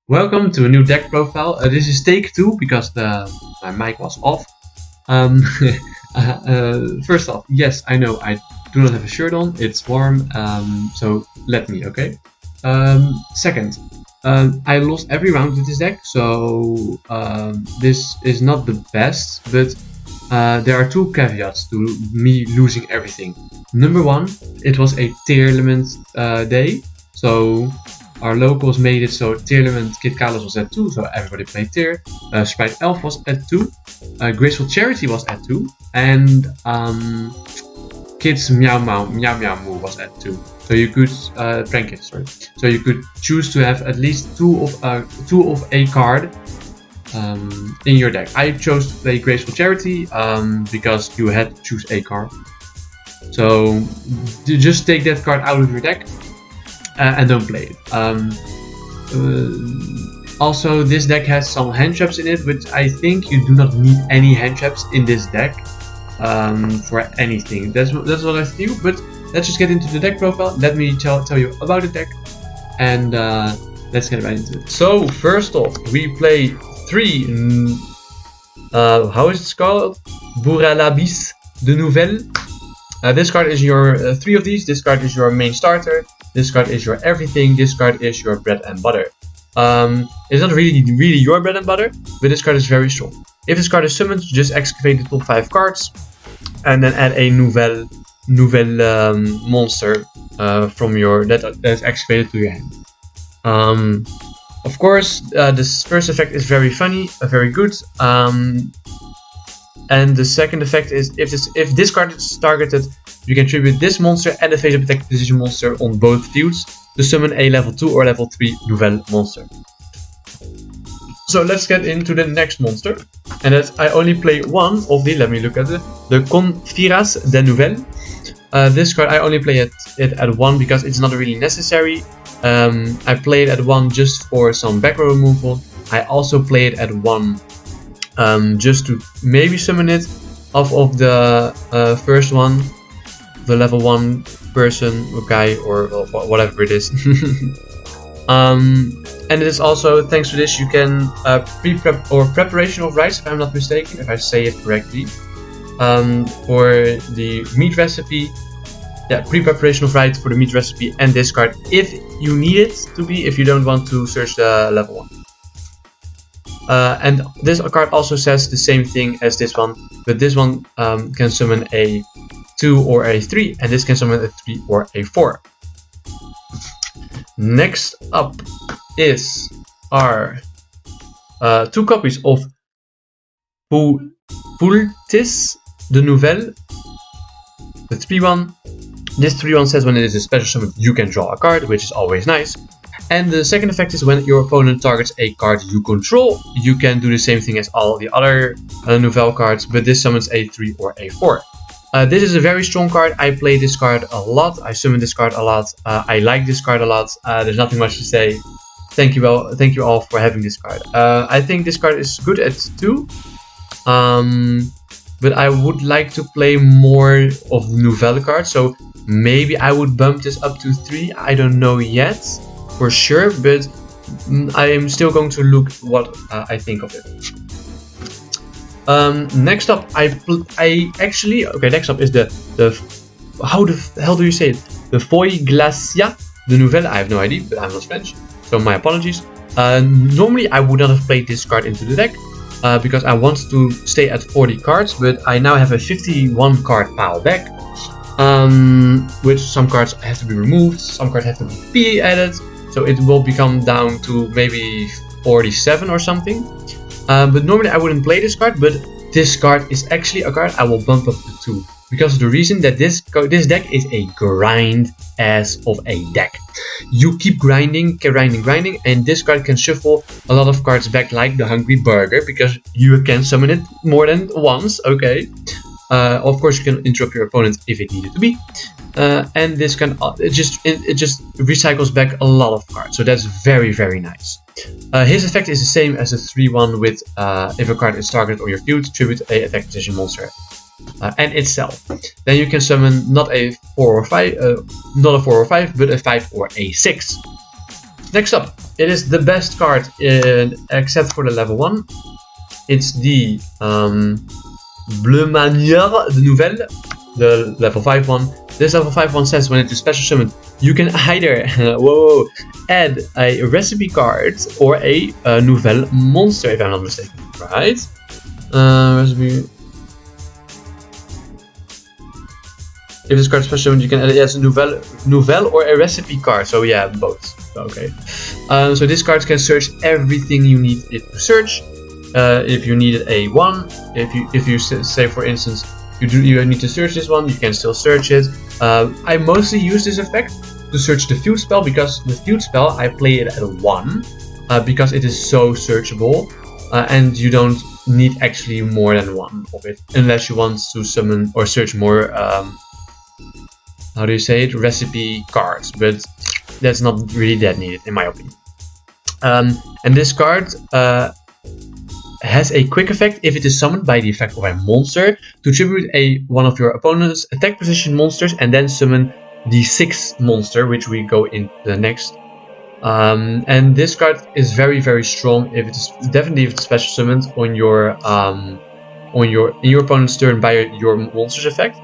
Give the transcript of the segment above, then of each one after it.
Welcome to a new deck profile. This is take 2 because my mic was off. Um, First off, yes, I know I do not have a shirt on. It's warm, so let me, okay? Second, I lost every round with this deck, so this is not the best, but there are two caveats to me losing everything. Number one, it was a tier limit day, so our locals made it so tier limit Kid Kalos was at 2, so everybody played tier. Sprite Elf was at 2, Graceful Charity was at 2, and Kids Meow Moo was at 2. So you could prank it, sorry. So you could choose to have at least two of a card in your deck. I chose to play Graceful Charity because you had to choose a card. So just take that card out of your deck and don't play it. Also, this deck has some hand traps in it, which I think you do not need any hand traps in this deck for anything. That's what I feel. But let's just get into the deck profile. Let me tell you about the deck, and let's get right into it. So first off, we play three. How is it called? Bourralabis de Nouvelle. This card is your three of these. This card is your main starter. This card is your everything. This card is your bread and butter. It's not really your bread and butter, but this card is very strong. If this card is summoned, just excavate the top 5 cards, and then add a Nouvelle monster from your that's excavated to your hand. Of course, this first effect is very funny, very good. And the second effect is if this card is targeted, you can tribute this monster and the face-up attack precision monster on both fields to summon a level 2 or level 3 Nouvelle monster. So let's get into the next monster, and that I only play one of the. Let me look at it. The Confiras de Nouvelle. This card I only play it at 1 because it's not really necessary. I play it at 1 just for some back row removal. I also play it at 1 just to maybe summon it off of the first one, the level 1 person or guy or whatever it is. And it is also, thanks to this, you can pre-prep or preparation of rice, if I'm not mistaken, if I say it correctly, for the meat recipe. Yeah, pre-preparation of rice for the meat recipe and this card if you need it to be, if you don't want to search the level 1. And this card also says the same thing as this one, but this one can summon a 2 or a 3, and this can summon a 3 or a 4. Next up is our 2 copies of Poultice de Nouvelle, the 3-1. This 3-1 says when it is a special summon, you can draw a card, which is always nice. And the second effect is when your opponent targets a card you control, you can do the same thing as all the other Nouvelle cards, but this summons a 3 or a 4. This is a very strong card. I play this card a lot. I summon this card a lot. I like this card a lot. There's nothing much to say. Thank you all for having this card. I think this card is good at 2. But I would like to play more of Nouvelle cards. So maybe I would bump this up to 3. I don't know yet for sure, but I am still going to look what I think of it. Next up, next up is the how the hell do you say it? The Foy Glacia de Nouvelle. I have no idea, but I'm not French, so my apologies. Normally I would not have played this card into the deck because I want to stay at 40 cards, but I now have a 51 card pile deck, which some cards have to be removed, some cards have to be added, so it will become down to maybe 47 or something. But normally I wouldn't play this card, but this card is actually a card I will bump up to 2. Because of the reason that this deck is a grind ass of a deck. You keep grinding, and this card can shuffle a lot of cards back like the Hungry Burger, because you can summon it more than once, okay? Of course you can interrupt your opponent if it needed to be. And this can it just recycles back a lot of cards, so that's very, very nice. His effect is the same as the 3-1 with if a card is targeted on your field, tribute a attack precision monster and itself. Then you can summon not a 4 or 5, but a 5 or a 6. Next up, it is the best card except for the level 1. It's the Bleu Manière de Nouvelle, the level 5 one. This level 5 one says when it is special summoned, you can either add a recipe card or a Nouvelle monster, if I'm not mistaken. Right? Recipe. If this card is special summoned, you can add it as a Nouvelle or a recipe card. So yeah, both. Okay. So this card can search everything you need it to search. If you needed a 1, if you say for instance you need to search this one, you can still search it. I mostly use this effect to search the field spell, because the field spell I play it at a 1 because it is so searchable, and you don't need actually more than 1 of it unless you want to summon or search more how do you say it, recipe cards, but that's not really that needed in my opinion. And this card has a quick effect if it is summoned by the effect of a monster, to tribute one of your opponent's attack position monsters and then summon the 6th monster, which we go in the next. And this card is very strong if it is definitely if it's special summoned on your in your opponent's turn by your monster's effect.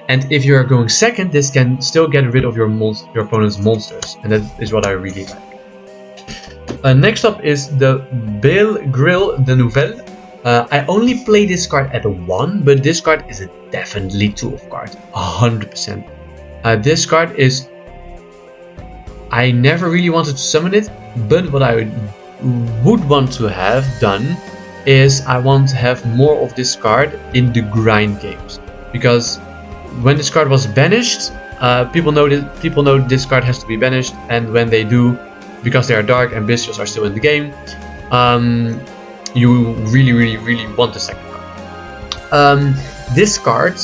And if you are going second, this can still get rid of your opponent's monsters, and that is what I really like. Next up is the Bale Grill de Nouvelle. I only play this card at a 1, but this card is a definitely 2 of card, 100%. This card is... I never really wanted to summon it, but what I would want to have done is I want to have more of this card in the grind games, because when this card was banished, people know this card has to be banished, and when they do, because they are dark and bestials are still in the game, you really want the second card. This card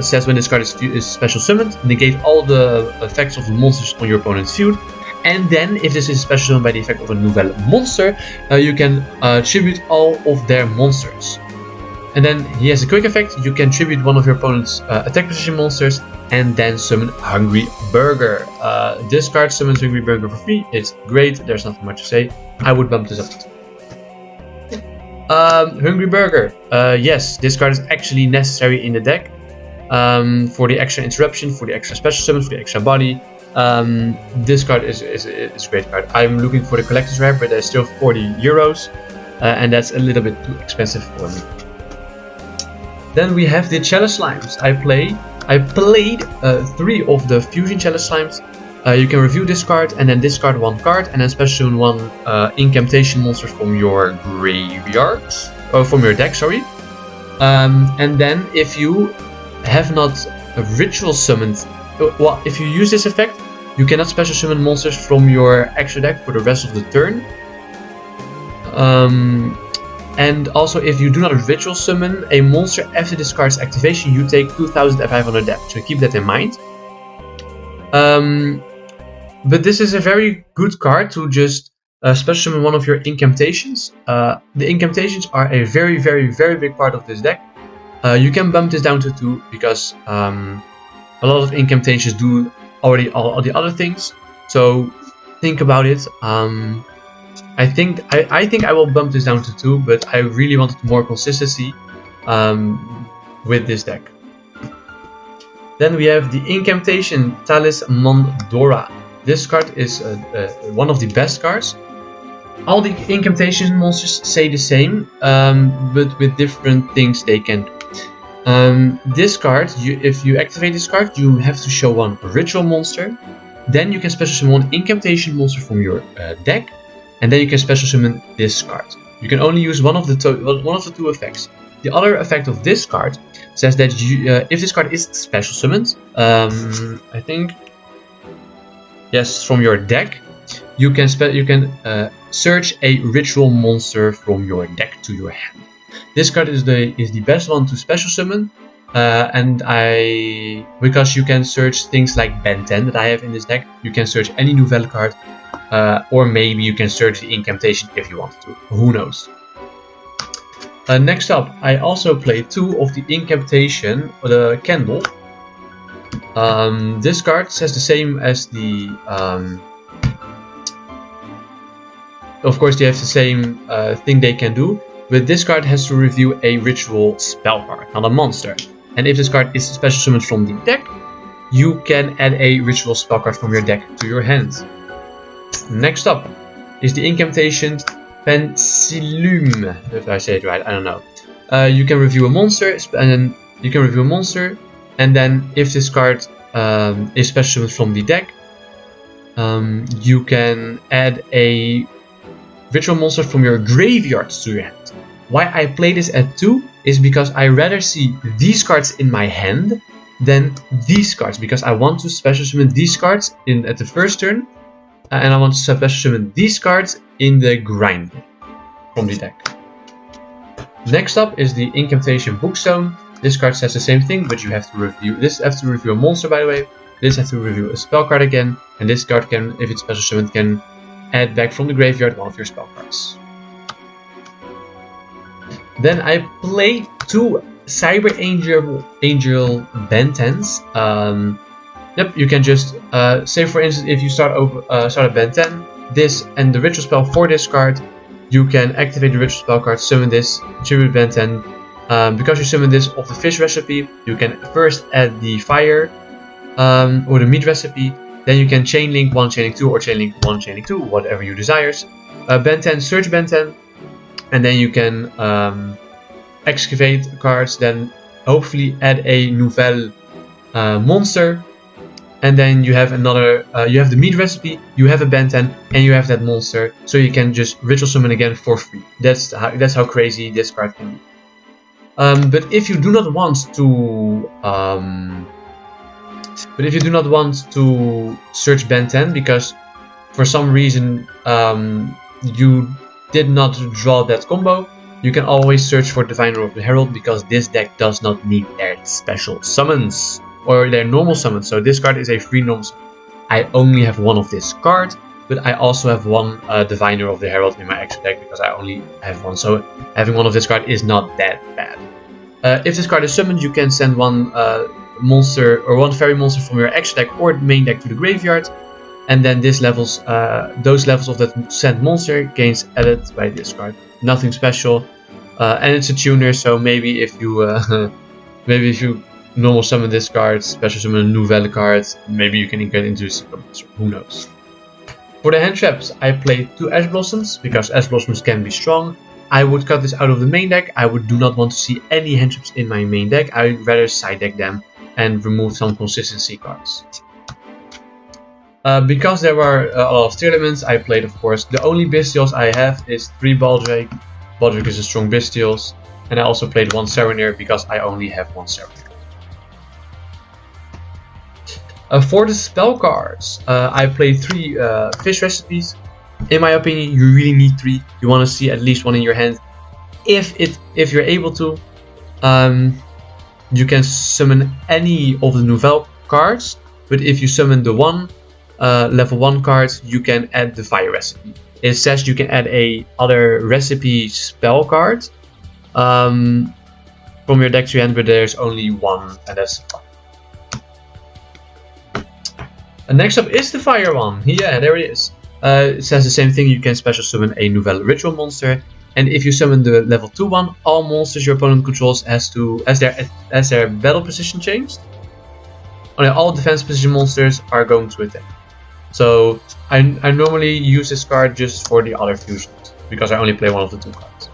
says when this card is special summoned, negate all the effects of the monsters on your opponent's field, and then if this is special summoned by the effect of a Nouvelle monster, you can tribute all of their monsters. And then he has a quick effect, you can tribute one of your opponent's attack position monsters and then summon Hungry Burger. This card summons Hungry Burger for free, it's great, there's nothing much to say. I would bump this up to 2. Hungry Burger, yes, this card is actually necessary in the deck for the extra interruption, for the extra special summons, for the extra body. This card is a great card. I'm looking for the collector's rare, but there's still 40 euros, and that's a little bit too expensive for me. Then we have the Chalice Slimes. I played 3 of the Fusion Chalice Slimes. You can review this card and then discard 1 card and then special summon 1 incantation monster from your graveyard, or from your deck, sorry. And then if you have not ritual summoned, well, if you use this effect, you cannot special summon monsters from your extra deck for the rest of the turn. And also, if you do not ritual summon a monster after this card's activation, you take 2500 damage. So keep that in mind. But this is a very good card to just special summon one of your incantations. The incantations are a very big part of this deck. You can bump this down to 2 because a lot of incantations do already all the other things. So think about it. I think I will bump this down to 2, but I really wanted more consistency with this deck. Then we have the Incantation Talisman Dora. This card is one of the best cards. All the incantation monsters say the same, but with different things they can do. This card, if you activate this card, you have to show 1 ritual monster. Then you can special summon 1 incantation monster from your deck. And then you can special summon this card. You can only use one of the 2 effects. The other effect of this card says that if this card is special summoned, I think, yes, from your deck, you can search a ritual monster from your deck to your hand. This card is the best one to special summon, because you can search things like Ben 10 that I have in this deck. You can search any Nouvelle card. Or maybe you can search the incantation if you want to. Who knows? Next up, I also played 2 of the incantation, the candle. This card says the same as the of course, they have the same thing they can do, but this card has to review a ritual spell card, not a monster. And if this card is special summoned from the deck, you can add a ritual spell card from your deck to your hand. Next up is the incantation Pensilium, if I say it right, I don't know. You can review a monster, and then if this card is special summoned from the deck, you can add a ritual monster from your graveyard to your hand. Why I play this at 2 is because I rather see these cards in my hand than these cards, because I want to special summon these cards at the first turn, and I want to special summon these cards in the grind from the deck. Next up is the Incantation Bookstone. This card says the same thing, but you have to review this. Have to review a monster, by the way. This has to review a spell card again, and this card can, if it's special summoned, can add back from the graveyard one of your spell cards. Then I play 2 Cyber Angel Bentens. Yep, you can just say, for instance, if you start a Benten, this and the ritual spell for this card, you can activate the ritual spell card, summon this, tribute Benten. Because you summon this off the fish recipe, you can first add the fire or the meat recipe. Then you can chain link 1, chain link 2, or chain link 1, chain link 2, whatever you desires. Benten, search Benten, and then you can excavate cards, then hopefully add a Nouvelle monster, and then you have another, you have the meat recipe, you have a Benten, and you have that monster, so you can just ritual summon again for free. That's how crazy this card can be. But if you do not want to search Benten because for some reason you did not draw that combo, you can always search for Diviner of the Herald, because this deck does not need their special summons or their normal summons. So this card is a free normal summon. I only have one of this card, but I also have one Diviner of the Herald in my extra deck because I only have one. So having one of this card is not that bad. If this card is summoned, you can send one monster or one fairy monster from your extra deck or main deck to the graveyard, and then this levels, those levels of that sent monster gains added by this card. Nothing special, and it's a tuner. So maybe if you normal summon this card, special summon a Nouvelle card, maybe you can get into a secret monster. Who knows? For the hand traps, I play 2 Ash Blossoms because Ash Blossoms can be strong. I would cut this out of the main deck. I do not want to see any hand traps in my main deck. I would rather side deck them and remove some consistency cards. Because there were a lot of tier elements, I played, of course, the only Bestials I have is 3 Baldrake. Baldrake is a strong Bestials, and I also played 1 Serenair because I only have 1 Serenair. For the spell cards, I played 3 fish recipes. In my opinion, you really need 3. You want to see at least 1 in your hand. If you're able to, you can summon any of the Nouvelle cards. But if you summon the level 1 cards, you can add the fire recipe. It says you can add a other recipe spell card from your deck to your hand, but there's only 1, and that's fine. And next up is the fire one. Yeah, there it is. It says the same thing. You can special summon a Nouvelle ritual monster, and if you summon the level 2 one, all monsters your opponent controls has their battle position changed. All defense position monsters are going to attack. So I normally use this card just for the other fusions because I only play 1 of the 2 cards.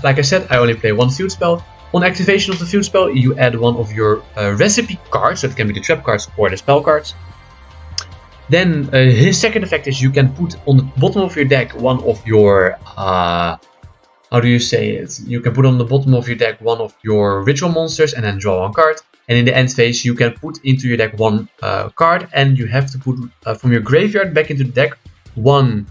Like I said, I only play 1 field spell. On activation of the field spell, you add 1 of your recipe cards, so it can be the trap cards or the spell cards. Then his second effect is you can put on the bottom of your deck 1 of your, how do you say it? You can put on the bottom of your deck 1 of your ritual monsters and then draw 1 card. And in the end phase, you can put into your deck 1 card, and you have to put from your graveyard back into the deck 1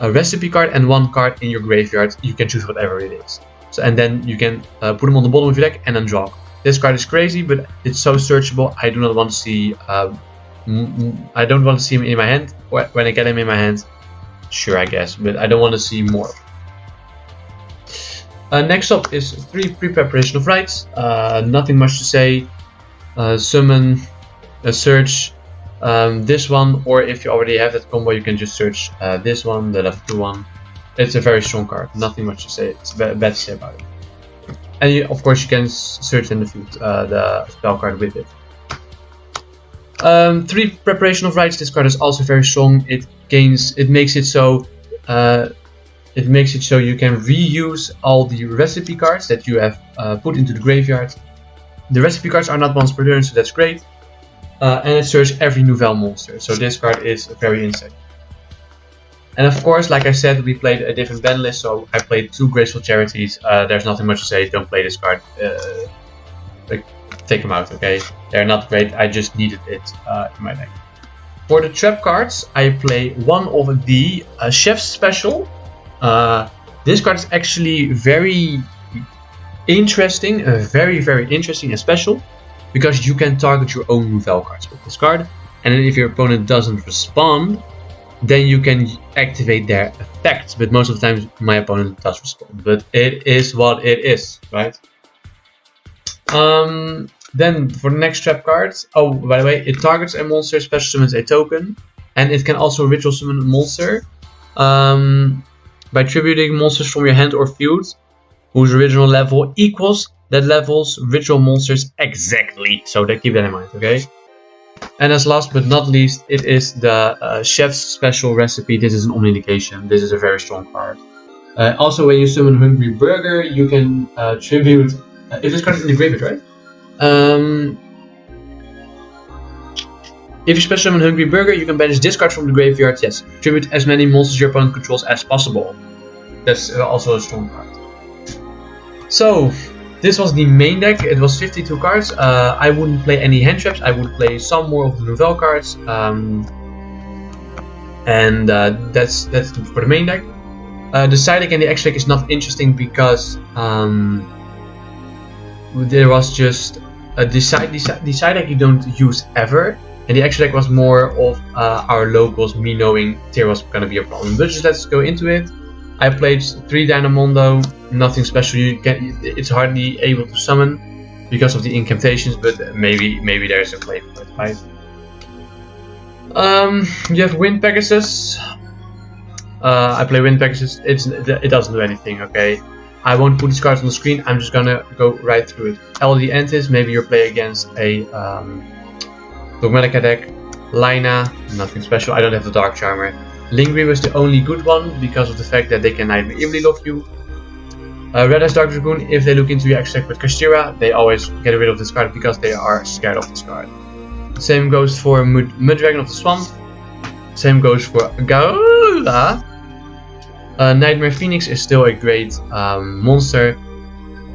recipe card and 1 card in your graveyard. You can choose whatever it is. So, and then you can put them on the bottom of your deck and then draw. This card is crazy, but it's so searchable. I do not want to see. I don't want to see him in my hand. When I get him in my hand, sure, I guess, but I don't want to see more. Next up is 3 pre-preparation of rites. Nothing much to say. Summon, search, This one, or if you already have that combo, you can just search this one, the level 2 one. It's a very strong card, nothing much to say, it's bad to say about it. And you, of course you can search in the field the spell card with it. 3 Preparation of Rites. This card is also very strong. It makes it so you can reuse all the recipe cards that you have put into the graveyard. The recipe cards are not once per turn, so that's great. And it searches every Nouvelle monster, so this card is very insane. And of course, like I said, we played a different ban list, so I played 2 Graceful Charities. There's nothing much to say, don't play this card. Take them out, okay? They're not great, I just needed it in my deck. For the trap cards, I play one of the Chef's Special. This card is actually very interesting, very interesting and special, because you can target your own Nouvelle cards with this card, and then if your opponent doesn't respond, then you can activate their effects, but most of the time my opponent does respond, but it is what it is, right? Then for the next trap card, oh, by the way, it targets a monster, special summons a token, and it can also ritual summon a monster by tributing monsters from your hand or field whose original level equals that level's ritual monsters exactly, so keep that in mind, okay? And as last but not least, it is the Chef's Special recipe. This is an Omni-Negation. This is a very strong card. Also, when you summon Hungry Burger, you can tribute... if this card is in the graveyard, right? If you special summon Hungry Burger, you can banish this card from the graveyard. Yes, tribute as many monsters your opponent controls as possible. That's also a strong card. So, this was the main deck. It was 52 cards. I wouldn't play any hand traps. I would play some more of the Nouvelle cards. That's for the main deck. The side deck and the extra deck is not interesting because there was just the side deck you don't use ever, and the extra deck was more of our locals, me knowing Tyr was gonna be a problem. But just let's go into it. I played 3 Dynamondo, nothing special. It's hardly able to summon because of the incantations, but maybe there's a play for it, right? You have Wind Pegasus. I play Wind Pegasus. It doesn't do anything, okay? I won't put these cards on the screen. I'm just gonna go right through it. LD Antis, maybe you play against a Dogmatica deck. Lina, nothing special. I don't have the Dark Charmer. Lingri was the only good one because of the fact that they can Nightmare Evilly lock you. Red Eyes Dark Dragoon, if they look into your extra deck with Kashtira, they always get rid of this card because they are scared of this card. Same goes for Mudragon of the Swamp. Same goes for Gaola. Nightmare Phoenix is still a great monster.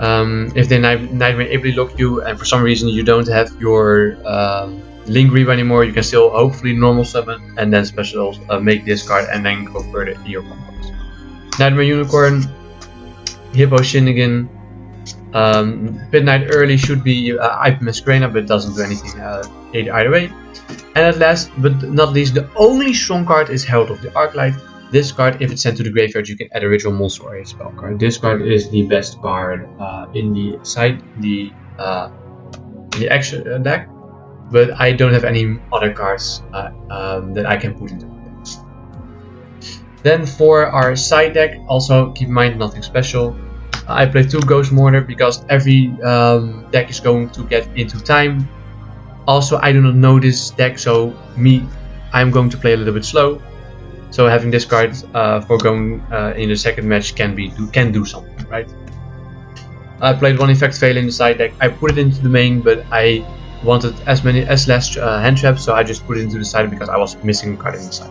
If they Nightmare Evilly lock you and for some reason you don't have your Lingri anymore, you can still hopefully normal summon and then special make this card and then go further in your combos. Nightmare Unicorn, Hippo Shinigami, Pit Knight early should be Ipe Masquerena, but it doesn't do anything either way. And at last but not least, the only strong card is Herald of the Arclight. This card, if it's sent to the graveyard, you can add a ritual monster or a spell card. This card is the best card in the action deck. But I don't have any other cards that I can put into my deck. Then for our side deck, also keep in mind nothing special. I play 2 Ghost Mortar because every deck is going to get into time. Also, I do not know this deck, so I'm going to play a little bit slow. So having this card for going in the second match can do something, right? I played 1 Effect Veil in the side deck. I put it into the main, but I wanted as less hand traps, so I just put it into the side because I was missing a card in the side.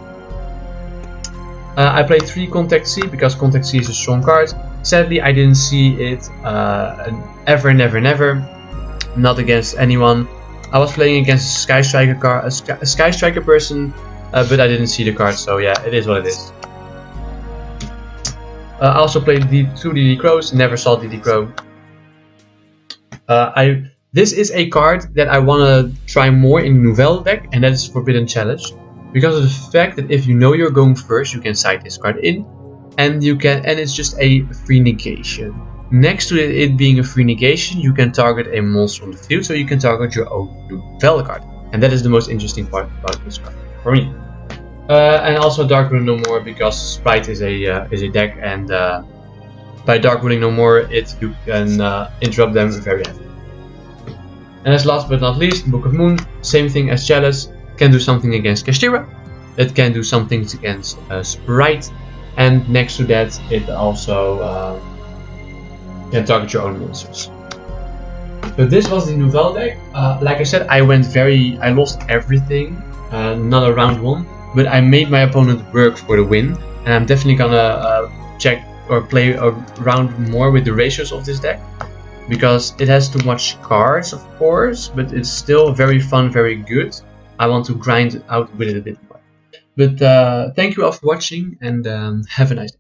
I played 3 Contact C because Contact C is a strong card. Sadly, I didn't see it ever, never, not against anyone. I was playing against a Sky Striker person, but I didn't see the card, so yeah, it is what it is. I also played 2 DD Crows, never saw DD Crow. This is a card that I want to try more in Nouvelle deck, and that is Forbidden Challenge. Because of the fact that if you know you're going first, you can side this card in, and it's just a free negation. Next to it being a free negation, you can target a monster on the field, so you can target your own Nouvelle card. and that is the most interesting part about this card for me. And also Dark Ruling No More, because Sprite is a deck, and by Dark Ruling No More, you can interrupt them very heavily. And as last but not least, Book of Moon, same thing as Chalice, can do something against Kashtira, it can do something against Sprite, and next to that, it also can target your own monsters. So this was the Nouvelle deck. Like I said, I lost everything, not a round one, but I made my opponent work for the win, and I'm definitely gonna check or play around more with the ratios of this deck, because it has too much cards, of course, but it's still very fun, very good. I want to grind out with it a bit more. But thank you all for watching, and have a nice day.